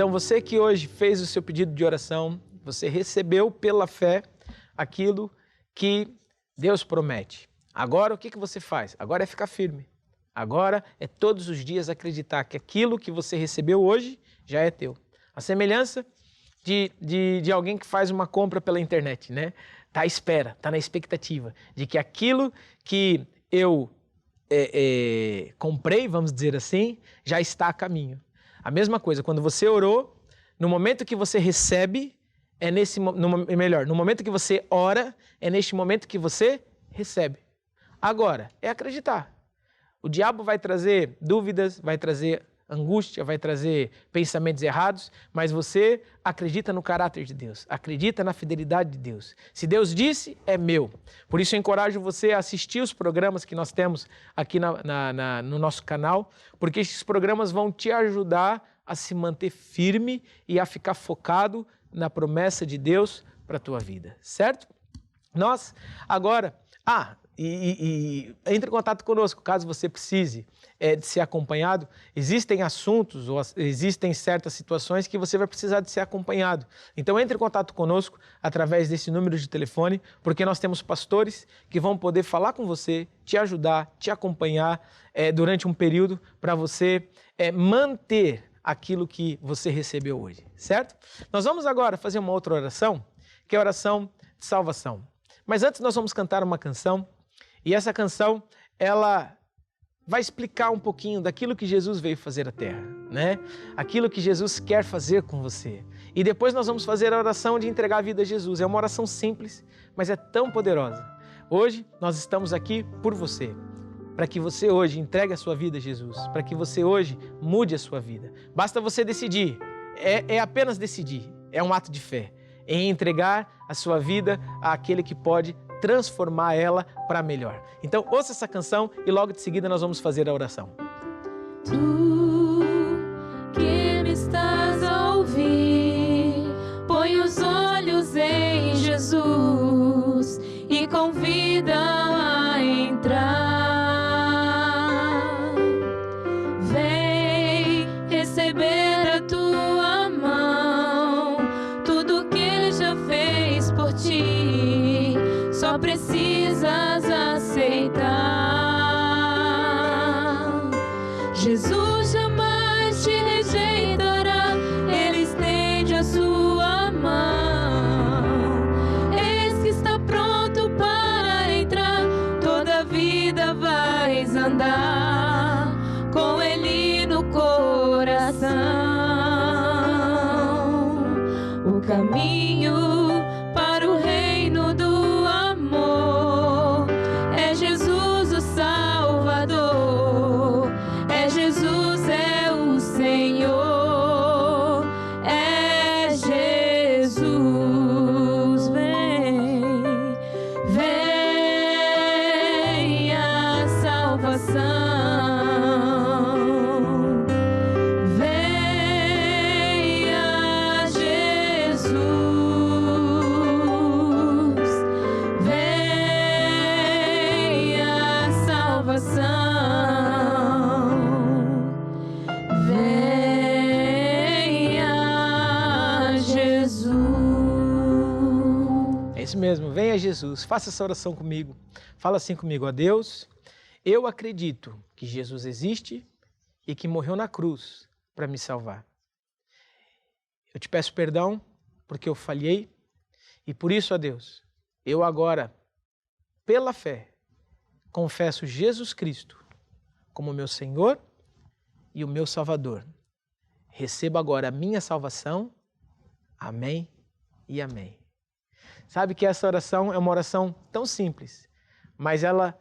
Então você que hoje fez o seu pedido de oração, você recebeu pela fé aquilo que Deus promete. Agora o que você faz? Agora é ficar firme. Agora é todos os dias acreditar que aquilo que você recebeu hoje já é teu. A semelhança de alguém que faz uma compra pela internet, né? Está à espera, está na expectativa de que aquilo que eu comprei, vamos dizer assim, já está a caminho. A mesma coisa, quando você orou, no momento que você recebe, no momento que você ora, é neste momento que você recebe. Agora, é acreditar. O diabo vai trazer dúvidas, vai trazer angústia, vai trazer pensamentos errados, mas você acredita no caráter de Deus, acredita na fidelidade de Deus. Se Deus disse, é meu. Por isso eu encorajo você a assistir os programas que nós temos aqui no nosso canal, porque esses programas vão te ajudar a se manter firme e a ficar focado na promessa de Deus para a tua vida, certo? Nós agora... entre em contato conosco, caso você precise de ser acompanhado. Existem assuntos ou existem certas situações que você vai precisar de ser acompanhado. Então entre em contato conosco através desse número de telefone, porque nós temos pastores que vão poder falar com você, te ajudar, te acompanhar durante um período para você manter aquilo que você recebeu hoje, certo? Nós vamos agora fazer uma outra oração, que é a oração de salvação. Mas antes nós vamos cantar uma canção, e essa canção, ela vai explicar um pouquinho daquilo que Jesus veio fazer na terra, né? Aquilo que Jesus quer fazer com você. E depois nós vamos fazer a oração de entregar a vida a Jesus. É uma oração simples, mas é tão poderosa. Hoje nós estamos aqui por você, para que você hoje entregue a sua vida a Jesus, para que você hoje mude a sua vida. Basta você decidir, é apenas decidir, é um ato de fé, em entregar a sua vida àquele que pode transformar ela para melhor. Então ouça essa canção e logo de seguida nós vamos fazer a oração. Tu que me estás a ouvir, põe os olhos em Jesus e convida a entrar. Vem receber a tua mão, tudo que Ele já fez por ti, só precisas aceitar. Jesus jamais te rejeitará, Ele estende a sua mão. Eis que está pronto para entrar, toda a vida vais andar com Ele no coração. O caminho para o reino do amor é Jesus o Salvador, é Jesus, é o Senhor, é Jesus. Vem a salvação, vem a Jesus, vem a salvação, vem a Jesus. É isso mesmo, venha Jesus, faça essa oração comigo. Fala assim comigo: ó Deus, eu acredito que Jesus existe e que morreu na cruz para me salvar. Eu te peço perdão porque eu falhei e por isso, ó Deus, eu agora, pela fé, confesso Jesus Cristo como meu Senhor e o meu Salvador. Receba agora a minha salvação. Amém e amém. Sabe que essa oração é uma oração tão simples, mas ela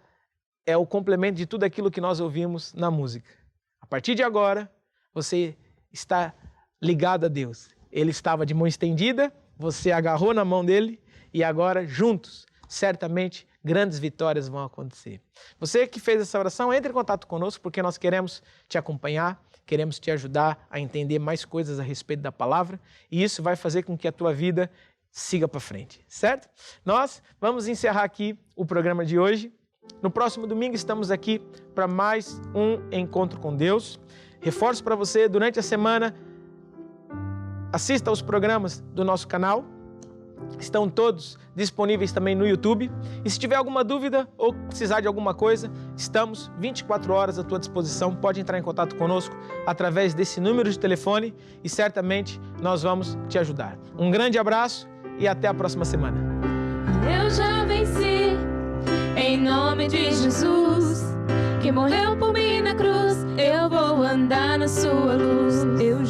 é o complemento de tudo aquilo que nós ouvimos na música. A partir de agora, você está ligado a Deus. Ele estava de mão estendida, você agarrou na mão dele e agora, juntos, certamente, grandes vitórias vão acontecer. Você que fez essa oração, entre em contato conosco, porque nós queremos te acompanhar, queremos te ajudar a entender mais coisas a respeito da palavra, e isso vai fazer com que a tua vida siga para frente, certo? Nós vamos encerrar aqui o programa de hoje. No próximo domingo estamos aqui para mais um encontro com Deus. Reforço para você, durante a semana, assista aos programas do nosso canal. Estão todos disponíveis também no YouTube. E se tiver alguma dúvida ou precisar de alguma coisa, estamos 24 horas à tua disposição. Pode entrar em contato conosco através desse número de telefone e certamente nós vamos te ajudar. Um grande abraço e até a próxima semana. Eu já venci, em nome de Jesus, que morreu por mim na cruz. Eu vou andar na sua luz. Eu